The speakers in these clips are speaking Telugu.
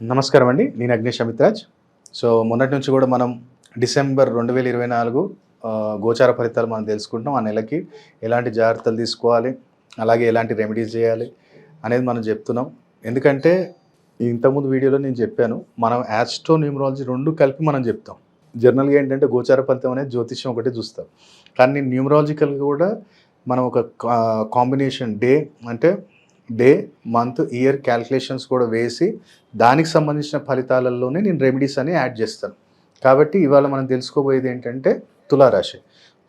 నమస్కారం అండి. నేను అగ్నేష్ అమిత్రాజ్. సో, మొన్నటి నుంచి కూడా మనం డిసెంబర్ 2024 గోచార ఫలితాలు మనం తెలుసుకుంటున్నాం. ఆ నెలకి ఎలాంటి జాగ్రత్తలు తీసుకోవాలి, అలాగే ఎలాంటి రెమెడీస్ చేయాలి అనేది మనం చెప్తున్నాం. ఎందుకంటే ఇంతకుముందు వీడియోలో నేను చెప్పాను. మనం యాస్ట్రో న్యూమరాలజీ 2 కలిపి మనం చెప్తాం. జనరల్‌గా ఏంటంటే గోచార ఫలితం అనేది జ్యోతిష్యం ఒకటే చూస్తాం. కానీ నేను న్యూమరాలజికల్‌గా కూడా మనం ఒక కాంబినేషన్ అంటే డే, మంత్, ఇయర్ క్యాలిక్యులేషన్స్ కూడా వేసి దానికి సంబంధించిన ఫలితాలలోనే నేను రెమెడీస్ అని యాడ్ చేస్తాను. కాబట్టి ఇవాళ మనం తెలుసుకోబోయేది ఏంటంటే తులారాశి.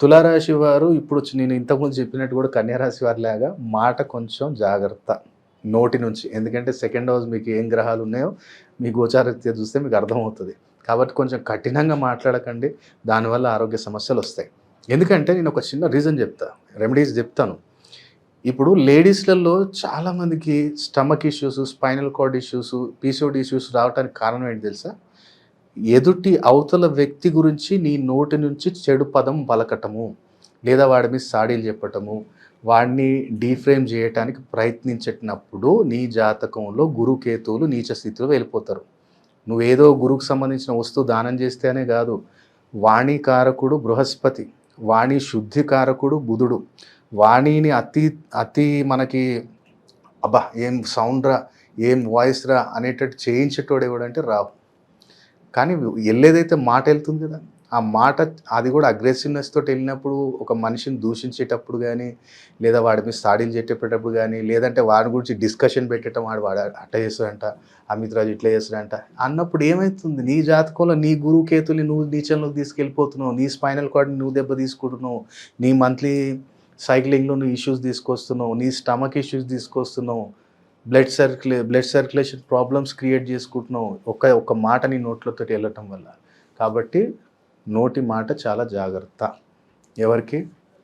తులారాశి వారు ఇప్పుడు నేను ఇంతకుముందు చెప్పినట్టు కూడా కన్యా రాశి వారిలాగా మాట కొంచెం జాగ్రత్త నోటి నుంచి. ఎందుకంటే సెకండ్ హౌస్ మీకు ఏం గ్రహాలు ఉన్నాయో మీ గోచారరీత్యా చూస్తే మీకు అర్థమవుతుంది. కాబట్టి కొంచెం కఠినంగా మాట్లాడకండి. దానివల్ల ఆరోగ్య సమస్యలు వస్తాయి. ఎందుకంటే నేను ఒక చిన్న రీజన్ చెప్తా, రెమెడీస్ చెప్తాను. ఇప్పుడు లేడీస్‌లలో చాలామందికి stomach issues, spinal cord issues, PCOD issues రావడానికి కారణం ఏంటి తెలుసా? ఎదుటి అవతల వ్యక్తి గురించి నీ నోటి నుంచి చెడు పదం పలకటము, లేదా వాడి మీద సాడీలు చెప్పటము, వాడిని డీఫ్రేమ్ చేయటానికి ప్రయత్నించేటప్పుడు నీ జాతకంలో గురు, కేతువులు నీచ స్థితిలో వెళ్ళిపోతారు. నువ్వేదో గురువుకు సంబంధించిన వస్తువు దానం చేస్తేనే కాదు, వాణికారకుడు బృహస్పతి, వాణి శుద్ధికారకుడు బుధుడు. వాణిని అతి అతి మనకి అబ్బా ఏం సౌండ్ రా, ఏం వాయిస్ రా అనేటట్టు చేయించేటోడు ఎవడంటే రాహు. కానీ వెళ్ళేదైతే మాట వెళ్తుంది కదా, ఆ మాట అది కూడా అగ్రెసివ్నెస్ తోటి వెళ్ళినప్పుడు ఒక మనిషిని దూషించేటప్పుడు కానీ, లేదా వాడి మీద సాడీలు చెప్పేటప్పుడు కానీ, లేదంటే వాడి గురించి డిస్కషన్ పెట్టడం, వాడు అట్ట చేస్తాడంట, అమిత్రాజు ఇట్లా చేస్తాడంట అన్నప్పుడు ఏమవుతుంది? నీ జాతకంలో నీ గురువు కేతుల్ని నువ్వు నీచంలోకి తీసుకెళ్ళిపోతున్నావు, నీ స్పైనల్ కార్డ్ని నువ్వు దెబ్బ తీసుకుంటున్నావు, నీ మంత్లీ సైక్లింగ్లో నువ్వు ఇష్యూస్ తీసుకొస్తున్నావు, నీ స్టమక్ ఇష్యూస్ తీసుకొస్తున్నావు, బ్లడ్ సర్క్యులేషన్ ప్రాబ్లమ్స్ క్రియేట్ చేసుకుంటున్నావు ఒక్క మాట నీ నోట్లతో వెళ్ళటం వల్ల. కాబట్టి నోటి మాట చాలా జాగ్రత్త. ఎవరికి?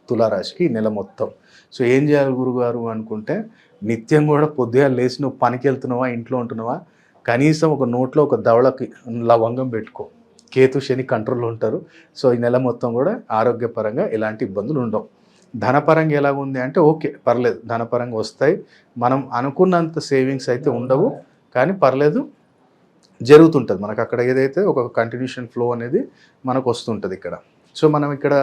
తులారాశికి ఈ నెల మొత్తం. సో ఏం చేయాలి గురుగారు అనుకుంటే, నిత్యం కూడా పొద్దుగా లేచి నువ్వు పనికి వెళ్తున్నావా, ఇంట్లో ఉంటున్నావా, కనీసం ఒక నోట్లో ఒక దవళకి లవంగం పెట్టుకో. కేతు శని కంట్రోల్లో ఉంటారు. సో ఈ నెల మొత్తం కూడా ఆరోగ్యపరంగా ఎలాంటి ఇబ్బందులు ఉండవు. ధనపరంగా ఎలాగుంది అంటే ఓకే, పర్లేదు, ధనపరంగా వస్తాయి. మనం అనుకున్నంత సేవింగ్స్ అయితే ఉండవు, కానీ పర్లేదు, జరుగుతుంటుంది మనకు అక్కడ. ఏదైతే ఒక కంటిన్యూషన్ ఫ్లో అనేది మనకు వస్తుంటుంది ఇక్కడ. సో మనం ఇక్కడ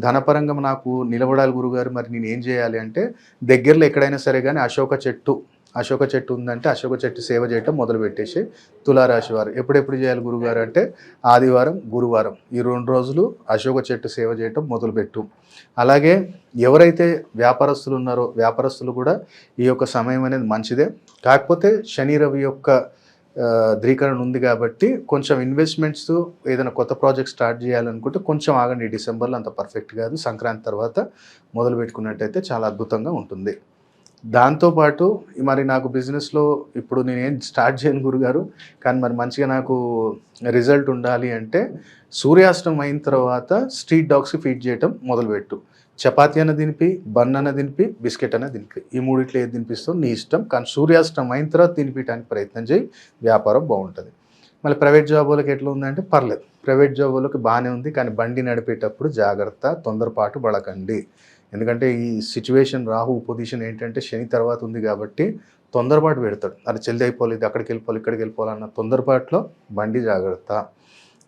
ధనపరంగా నాకు నిలబడాలి గురుగారు, మరి నేను ఏం చేయాలి అంటే, దగ్గరలో ఎక్కడైనా సరే కానీ అశోక చెట్టు ఉందంటే అశోక చెట్టు సేవ చేయటం మొదలుపెట్టేసి తులారాశి వారు ఎప్పుడెప్పుడు చేయాలి గురుగారు అంటే, ఆదివారం, గురువారం ఈ 2 రోజులు అశోక చెట్టు సేవ చేయటం మొదలుపెట్టు. అలాగే ఎవరైతే వ్యాపారస్తులు ఉన్నారో వ్యాపారస్తులు కూడా ఈ యొక్క సమయం అనేది మంచిదే. కాకపోతే శని రవి యొక్క ధృవీకరణ ఉంది కాబట్టి కొంచెం ఇన్వెస్ట్మెంట్స్ ఏదైనా కొత్త ప్రాజెక్ట్ స్టార్ట్ చేయాలనుకుంటే కొంచెం ఆగండి. డిసెంబర్లో అంత పర్ఫెక్ట్ కాదు. సంక్రాంతి తర్వాత మొదలు పెట్టుకున్నట్టయితే చాలా అద్భుతంగా ఉంటుంది. దాంతోపాటు మరి నాకు బిజినెస్లో ఇప్పుడు నేనేం స్టార్ట్ చేయను గురుగారు, కానీ మరి మంచిగా నాకు రిజల్ట్ ఉండాలి అంటే సూర్యాస్తమయం అయిన తర్వాత స్ట్రీట్ డాగ్స్కి ఫీడ్ చేయటం మొదలుపెట్టు. చపాతీ అన్న తినిపి, బన్ అన్న తినిపి, బిస్కెట్ అన్న తినిపి. ఈ మూడిట్లో ఏది తినిపిస్తావు నీ ఇష్టం, కానీ సూర్యాస్తమయం అయిన తర్వాత తినిపించడానికి ప్రయత్నం చేయి. వ్యాపారం బాగుంటుంది. మళ్ళీ ప్రైవేట్ జాబ్ వాళ్ళకి ఎట్లా ఉందంటే పర్లేదు, ప్రైవేట్ జాబ్ వాళ్ళకి బాగానే ఉంది, కానీ బండి నడిపేటప్పుడు జాగ్రత్త, తొందరపాటు పడకండి. ఎందుకంటే ఈ సిచ్యువేషన్ రాహు పొజిషన్ ఏంటంటే శని తర్వాత ఉంది కాబట్టి తొందరపాటు పెడతాడు. అది జల్దీ అయిపోవాలి, అక్కడికి వెళ్ళిపోవాలి, ఇక్కడికి వెళ్ళిపోవాలన్న తొందరపాటులో బండి జాగ్రత్త.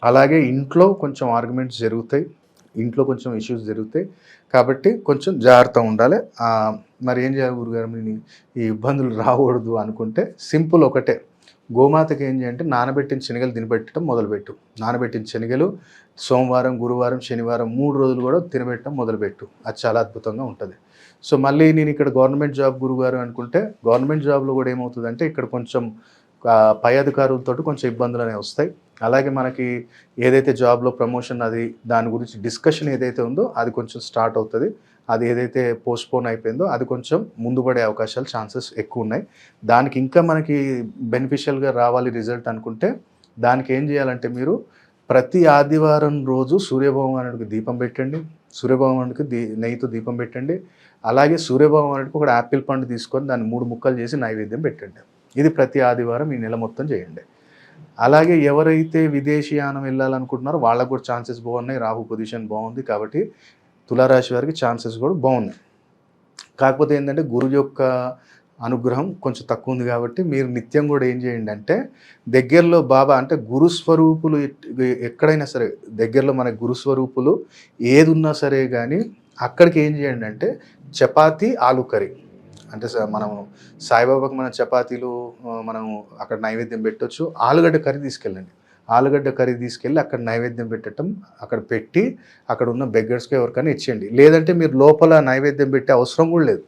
అలాగే ఇంట్లో కొంచెం ఆర్గ్యుమెంట్స్ జరుగుతాయి, ఇంట్లో కొంచెం ఇష్యూస్ జరుగుతాయి, కాబట్టి కొంచెం జాగ్రత్తగా ఉండాలి. మరి ఏం చేయాలి గురుగారు, ఈ ఇబ్బందులు రాకూడదు అనుకుంటే సింపుల్ ఒకటే, గోమాతకి ఏం చేయాలంటే నానబెట్టిన శనగలు తినబెట్టడం మొదలుపెట్టు. నానబెట్టిన శనగలు సోమవారం, గురువారం, శనివారం 3 రోజులు కూడా తినబెట్టడం మొదలుపెట్టు. అది చాలా అద్భుతంగా ఉంటుంది. సో మళ్ళీ నేను ఇక్కడ గవర్నమెంట్ జాబ్ గురుగారు అనుకుంటే, గవర్నమెంట్ జాబ్లో కూడా ఏమవుతుందంటే ఇక్కడ కొంచెం పై అధికారులతో కొంచెం ఇబ్బందులు అనేవి వస్తాయి. అలాగే మనకి ఏదైతే జాబ్లో ప్రమోషన్ అది దాని గురించి డిస్కషన్ ఏదైతే ఉందో అది కొంచెం స్టార్ట్ అవుతుంది. అది ఏదైతే పోస్ట్పోన్ అయిపోయిందో అది కొంచెం ముందు పడే అవకాశాలు ఛాన్సెస్ ఎక్కువ ఉన్నాయి. దానికి ఇంకా మనకి బెనిఫిషియల్గా రావాలి రిజల్ట్ అనుకుంటే, దానికి ఏం చేయాలంటే మీరు ప్రతి ఆదివారం రోజు సూర్యభగవానుడికి దీపం పెట్టండి. సూర్యభగవానుడికి నెయ్యితో దీపం పెట్టండి. అలాగే సూర్యభగవానుడికి ఒక యాపిల్ పండు తీసుకొని దాన్ని 3 ముక్కలు చేసి నైవేద్యం పెట్టండి. ఇది ప్రతి ఆదివారం ఈ నెల మొత్తం చేయండి. అలాగే ఎవరైతే విదేశీయానం వెళ్ళాలనుకుంటున్నారో వాళ్ళకు కూడా ఛాన్సెస్ బాగున్నాయి. రాహు పొజిషన్ బాగుంది కాబట్టి తులారాశి వారికి ఛాన్సెస్ కూడా బాగున్నాయి. కాకపోతే ఏంటంటే గురువు యొక్క అనుగ్రహం కొంచెం తక్కువ ఉంది కాబట్టి మీరు నిత్యం కూడా ఏం చేయండి అంటే దగ్గరలో బాబా అంటే గురుస్వరూపులు ఎక్కడైనా సరే దగ్గరలో మన గురుస్వరూపులు ఏది ఉన్నా సరే కానీ అక్కడికి ఏం చేయండి అంటే చపాతీ ఆలు కర్రీ అంటే మనం సాయిబాబాకి మన చపాతీలు మనం అక్కడ నైవేద్యం పెట్టవచ్చు. ఆలుగడ్డ కర్రీ తీసుకెళ్ళండి. ఆలుగడ్డ కర్రీ తీసుకెళ్ళి అక్కడ నైవేద్యం పెట్టడం, అక్కడ పెట్టి అక్కడ ఉన్న బెగ్గర్స్కి ఎవరికైనా ఇచ్చేయండి. లేదంటే మీరు లోపల నైవేద్యం పెట్టే అవసరం కూడా లేదు.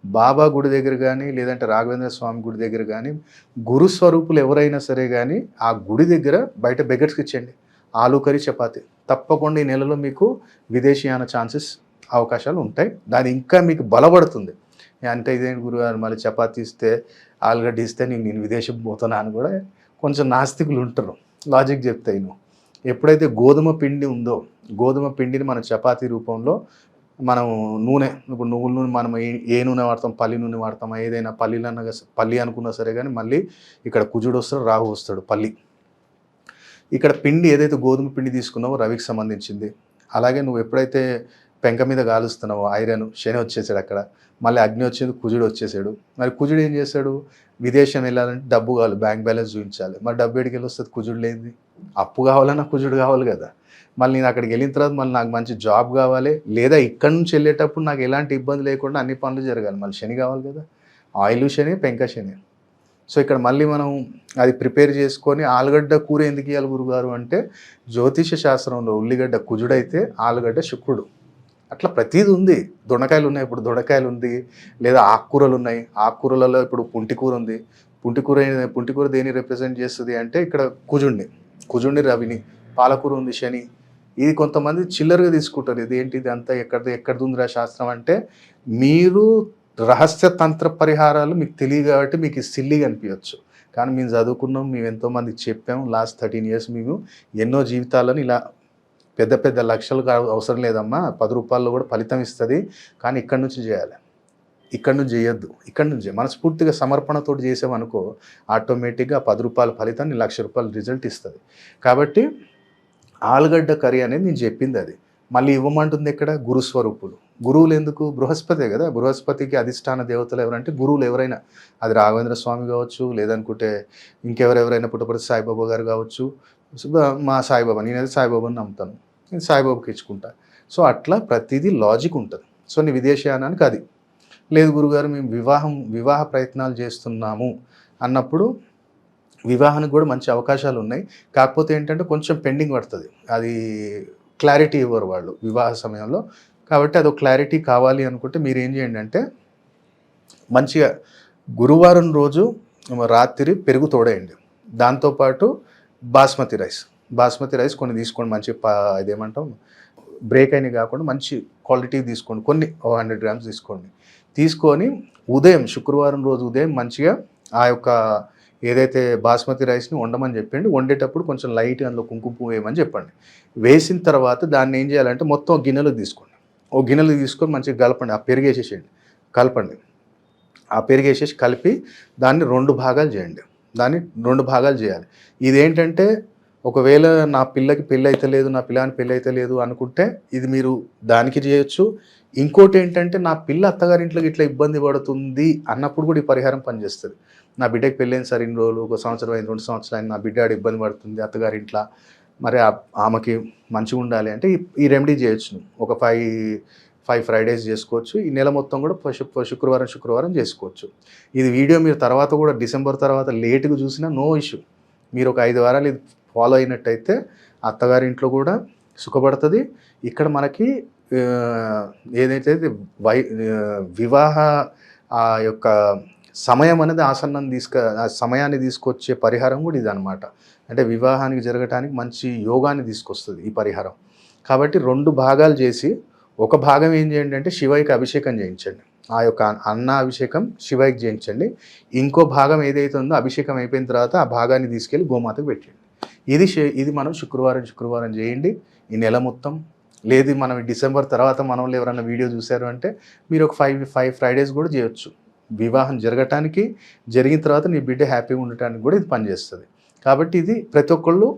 బాబా గుడి దగ్గర కానీ లేదంటే రాఘవేంద్ర స్వామి గుడి దగ్గర కానీ గురుస్వరూపులు ఎవరైనా సరే కానీ ఆ గుడి దగ్గర బయట బెగ్గర్స్కి ఇచ్చేయండి. ఆలు కర్రీ చపాతీ. తప్పకుండా ఈ నెలలో మీకు విదేశీయాన ఛాన్సెస్ అవకాశాలు ఉంటాయి. దాని ఇంకా మీకు బలపడుతుంది. అంటే ఇదేంటి గురుగారు మళ్ళీ చపాతీ ఇస్తే ఆలుగడ్డ ఇస్తే నేను విదేశం పోతున్నా అని కూడా కొంచెం నాస్తికులు ఉంటారు. లాజిక్ చెప్తాయి. నువ్వు ఎప్పుడైతే గోధుమ పిండి ఉందో గోధుమ పిండిని మన చపాతీ రూపంలో మనం నూనె ఇప్పుడు నువ్వుల నూనె మనం ఏ నూనె వాడతాం, పల్లి నూనె వాడతాం. ఏదైనా పల్లి అనుకున్నా సరే కానీ మళ్ళీ ఇక్కడ కుజుడు వస్తాడు, రాహు వస్తాడు. పల్లి ఇక్కడ పిండి ఏదైతే గోధుమ పిండి తీసుకున్నావో రవికి సంబంధించింది. అలాగే నువ్వు ఎప్పుడైతే పెంక మీద కాలుస్తున్నావో ఐరన్ శని వచ్చేసాడు అక్కడ, మళ్ళీ అగ్ని వచ్చేది, కుజుడు వచ్చేసాడు. మరి కుజుడు ఏం చేశాడు, విదేశం వెళ్ళాలంటే డబ్బు కావాలి, బ్యాంక్ బ్యాలెన్స్ చూపించాలి. మరి డబ్బు ఎడికి వెళ్ళి వస్తుంది, కుజుడు లేనిది. అప్పు కావాలన్నా కుజుడు కావాలి కదా. మళ్ళీ నేను అక్కడికి వెళ్ళిన తర్వాత మళ్ళీ నాకు మంచి జాబ్ కావాలి, లేదా ఇక్కడ నుంచి వెళ్ళేటప్పుడు నాకు ఎలాంటి ఇబ్బంది లేకుండా అన్ని పనులు జరగాలి. మళ్ళీ శని కావాలి కదా. ఆయిల్ శని, పెంక శని. సో ఇక్కడ మళ్ళీ మనం అది ప్రిపేర్ చేసుకొని ఆలుగడ్డ కూర ఎందుకు ఇవ్వాలి గురుగారు అంటే జ్యోతిష శాస్త్రంలో ఉల్లిగడ్డ కుజుడైతే ఆలుగడ్డ శుక్రుడు. అట్లా ప్రతిదీ ఉంది. దొండకాయలు ఉన్నాయి, ఇప్పుడు దొండకాయలు ఉంది. లేదా ఆకుకూరలు ఉన్నాయి, ఆకుకూరలలో ఇప్పుడు పుంటికూర ఉంది. పుంటికూర దేన్ని రిప్రజెంట్ చేస్తుంది అంటే ఇక్కడ కుజుడిని రవిని. పాలకూర ఉంది శని. ఇది కొంతమంది చిల్లరగా తీసుకుంటారు. ఇది ఏంటి, ఇది అంతా ఎక్కడిది ఉందిరా శాస్త్రం అంటే మీరు రహస్య తంత్ర పరిహారాలు మీకు తెలియదు కాబట్టి మీకు సిల్లిగా అనిపించవచ్చు. కానీ మేము చదువుకున్నాం, మేము ఎంతోమందికి చెప్పాము. లాస్ట్ 13 years మేము ఎన్నో జీవితాలను ఇలా పెద్ద పెద్ద లక్షలు అవసరం లేదమ్మా, 10 రూపాయల్లో కూడా ఫలితం ఇస్తుంది. కానీ ఇక్కడి నుంచి చేయాలి, ఇక్కడి నుంచి చేయొద్దు. ఇక్కడి నుంచి మనస్ఫూర్తిగా సమర్పణతో చేసామనుకో ఆటోమేటిక్గా 10 రూపాయల ఫలితాన్ని 1,00,000 రూపాయల రిజల్ట్ ఇస్తుంది. కాబట్టి ఆలుగడ్డ కర్రీ అనేది నేను చెప్పింది అది. మళ్ళీ ఇవ్వమంటుంది ఎక్కడ, గురుస్వరూపులు. గురువులు ఎందుకు, బృహస్పతే కదా. బృహస్పతికి అధిష్టాన దేవతలు ఎవరంటే గురువులు ఎవరైనా, అది రాఘవేంద్ర స్వామి కావచ్చు, లేదనుకుంటే ఇంకెవరెవరైనా పుట్టపర్తి సాయిబాబా గారు కావచ్చు. మా సాయిబాబా, నేనైతే సాయిబాబాని నమ్ముతాను, నేను సాయిబాబాకి ఇచ్చుకుంటా. సో అట్లా ప్రతిదీ లాజిక్ ఉంటుంది. సో నీ విదేశయానానికి అది లేదు గురుగారు మేము వివాహ ప్రయత్నాలు చేస్తున్నాము అన్నప్పుడు వివాహానికి కూడా మంచి అవకాశాలు ఉన్నాయి. కాకపోతే ఏంటంటే కొంచెం పెండింగ్ పడుతుంది. అది క్లారిటీ ఇవ్వరు వాళ్ళు వివాహ సమయంలో. కాబట్టి అదొక క్లారిటీ కావాలి అనుకుంటే మీరు ఏం చేయండి అంటే మంచిగా గురువారం రోజు రాత్రి పెరుగు తోడేయండి. దాంతోపాటు బాస్మతి రైస్ కొన్ని తీసుకోండి. మంచి ఇదేమంటాం బ్రేక్ అయినవి కాకుండా మంచి క్వాలిటీ తీసుకోండి. కొన్ని 100 grams తీసుకోండి. తీసుకొని ఉదయం శుక్రవారం రోజు ఉదయం మంచిగా ఆ యొక్క ఏదైతే బాస్మతి రైస్ని వండమని చెప్పండి. వండేటప్పుడు కొంచెం లైట్ అందులో కుంకుమ పువ్వు వేయమని చెప్పండి. వేసిన తర్వాత దాన్ని ఏం చేయాలంటే మొత్తం గిన్నెలకు తీసుకోండి. గిన్నెలకు తీసుకొని మంచిగా కలపండి. ఆ పెరుగు వేసేసేయండి, కలపండి. ఆ పెరుగు వేసేసి కలిపి దాన్ని 2 భాగాలు చేయండి. దాన్ని 2 భాగాలు చేయాలి. ఇదేంటంటే ఒకవేళ నా పిల్లకి పెళ్ళి అయితే లేదు, నా పిల్లానికి పెళ్ళి అయితే లేదు అనుకుంటే ఇది మీరు దానికి చేయొచ్చు. ఇంకోటి ఏంటంటే నా పిల్ల అత్తగారింట్లోకి ఇట్లా ఇబ్బంది పడుతుంది అన్నప్పుడు కూడా ఈ పరిహారం పనిచేస్తుంది. నా బిడ్డకి పెళ్ళైన సరే ఇన్ని రోజులు 1 సంవత్సరం అయింది, 2 సంవత్సరాలు అయింది, నా బిడ్డ ఇబ్బంది పడుతుంది అత్తగారింట్లో, మరి ఆమెకి మంచిగా ఉండాలి అంటే ఈ రెమెడీ చేయొచ్చు. ఒక 5 Fridays చేసుకోవచ్చు. ఈ నెల మొత్తం కూడా శుక్రవారం చేసుకోవచ్చు. ఇది వీడియో మీరు తర్వాత కూడా డిసెంబర్ తర్వాత లేటుగా చూసినా నో ఇష్యూ. మీరు ఒక 5 వారాలు ఇది ఫాలో అయినట్టయితే అత్తగారింట్లో కూడా సుఖపడుతుంది. ఇక్కడ మనకి ఏదైతే వివాహ ఆ యొక్క సమయం అనేది ఆ సమయాన్ని తీసుకొచ్చే పరిహారం కూడా ఇది అనమాట. అంటే వివాహానికి జరగటానికి మంచి యోగాన్ని తీసుకొస్తుంది ఈ పరిహారం. కాబట్టి 2 భాగాలు చేసి ఒక భాగం ఏం చేయండి అంటే శివయ్యకి అభిషేకం చేయించండి. ఆ యొక్క అన్న అభిషేకం శివయ్యకి చేయించండి. ఇంకో భాగం ఏదైతే ఉందో అభిషేకం అయిపోయిన తర్వాత ఆ భాగాన్ని తీసుకెళ్ళి గోమాతకు పెట్టండి. ఇది మనం శుక్రవారం చేయండి ఈ నెల మొత్తం. లేదు మనం డిసెంబర్ తర్వాత మనం ఎవరైనా వీడియో చూశారు అంటే మీరు ఒక 5 Fridays కూడా చేయొచ్చు. వివాహం జరగటానికి, జరిగిన తర్వాత నీ బిడ్డ హ్యాపీగా ఉండటానికి కూడా ఇది పనిచేస్తుంది. కాబట్టి ఇది ప్రతి ఒక్కళ్ళు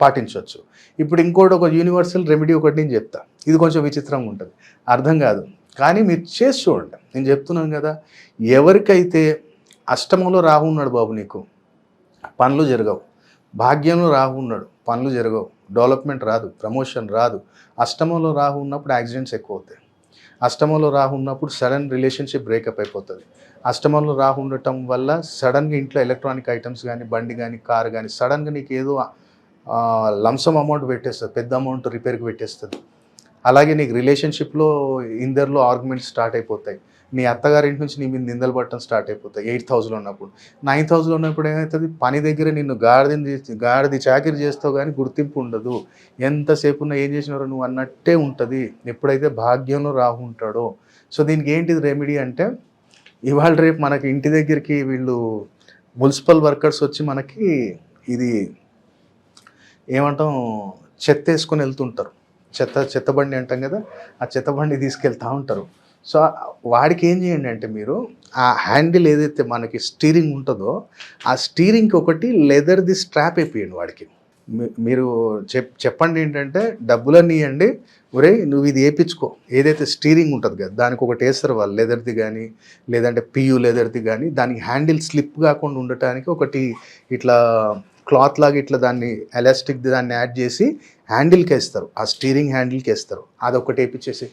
పాటించవచ్చు. ఇప్పుడు ఇంకోటి ఒక యూనివర్సల్ రెమెడీ ఒకటి నేను చెప్తా. ఇది కొంచెం విచిత్రంగా ఉంటుంది, అర్థం కాదు. కానీ మీరు చేసి చూడండి. నేను చెప్తున్నాను కదా, ఎవరికైతే అష్టమంలో రాహు ఉన్నాడు బాబు, నీకు పనులు జరగవు. భాగ్యంలో రాహు ఉన్నాడు, పనులు జరగవు, డెవలప్మెంట్ రాదు, ప్రమోషన్ రాదు. అష్టమంలో రాహు ఉన్నప్పుడు యాక్సిడెంట్స్ ఎక్కువ అవుతాయి. అష్టమంలో రాహు ఉన్నప్పుడు సడన్ రిలేషన్షిప్ బ్రేకప్ అయిపోతుంది. అష్టమంలో రాహు ఉండటం వల్ల సడన్గా ఇంట్లో ఎలక్ట్రానిక్ ఐటమ్స్ కానీ, బండి కానీ, కారు కానీ సడన్గా నీకు ఏదో లంసమ్ అమౌంట్ పెట్టేస్తుంది, పెద్ద అమౌంట్ రిపేర్కి పెట్టేస్తుంది. అలాగే నీకు రిలేషన్షిప్లో ఇందరిలో ఆర్గ్యుమెంట్స్ స్టార్ట్ అయిపోతాయి. నీ అత్తగారింటి నుంచి నీ మీద నిందలు పట్టడం స్టార్ట్ అయిపోతాయి 8,000 ఉన్నప్పుడు. 9,000 ఉన్నప్పుడు ఏమవుతుంది, పని దగ్గర నిన్ను గాడిది చాకిరి చేస్తావు కానీ గుర్తింపు ఉండదు. ఎంతసేపు ఉన్నా ఏం చేసినారో నువ్వు అన్నట్టే ఉంటుంది ఎప్పుడైతే భాగ్యంలో రాహు ఉంటాడో. సో దీనికి ఏంటిది రెమెడీ అంటే, ఇవాళ రేపు మనకి ఇంటి దగ్గరికి వీళ్ళు మున్సిపల్ వర్కర్స్ వచ్చి మనకి ఇది ఏమంటాం, చెత్త వేసుకొని వెళ్తుంటారు. చెత్తబండి అంటాం కదా, ఆ చెత్తబండి తీసుకెళ్తూ ఉంటారు. సో వాడికి ఏం చేయండి అంటే, మీరు ఆ హ్యాండిల్ ఏదైతే మనకి స్టీరింగ్ ఉంటుందో ఆ స్టీరింగ్కి ఒకటి లెదర్ది స్ట్రాప్ అయిపోయండి వాడికి. మీరు చెప్పండి ఏంటంటే, డబ్బులన్నీ ఇవ్వండి, ఒరే నువ్వు ఇది వేయించుకో, ఏదైతే స్టీరింగ్ ఉంటుంది కదా దానికి ఒకటి వేస్తారు వాళ్ళు, లెదర్ది కానీ లేదంటే పియు లెదర్ది కానీ, దానికి హ్యాండిల్ స్లిప్ కాకుండా ఉండటానికి ఒకటి ఇట్లా క్లాత్ లాగా ఇట్లా దాన్ని ఎలాస్టిక్ దాన్ని యాడ్ చేసి హ్యాండిల్కి వేస్తారు, ఆ స్టీరింగ్ హ్యాండిల్కి వేస్తారు. అదొకటి వేయించేసి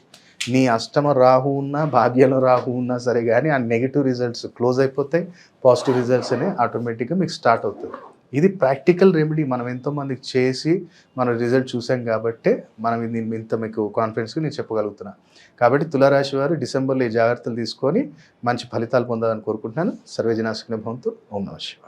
నీ అష్టమ రాహు ఉన్నా భాగ్యంలో రాహు ఉన్నా సరే కానీ ఆ నెగిటివ్ రిజల్ట్స్ క్లోజ్ అయిపోతాయి, పాజిటివ్ రిజల్ట్స్ అనే ఆటోమేటిక్గా మీకు స్టార్ట్ అవుతుంది. ఇది ప్రాక్టికల్ రెమెడీ, మనం ఎంతోమందికి చేసి మన రిజల్ట్ చూసాం కాబట్టి మనం ఇది ఇంత మీకు కాన్ఫిడెన్స్గా నేను చెప్పగలుగుతున్నాను. కాబట్టి తులారాశి వారు డిసెంబర్లో ఈ జాగ్రత్తలు తీసుకొని మంచి ఫలితాలు పొందాలని కోరుకుంటున్నాను. సర్వేజన సుఖినో భవంతు. ఓం నమః శివాయ.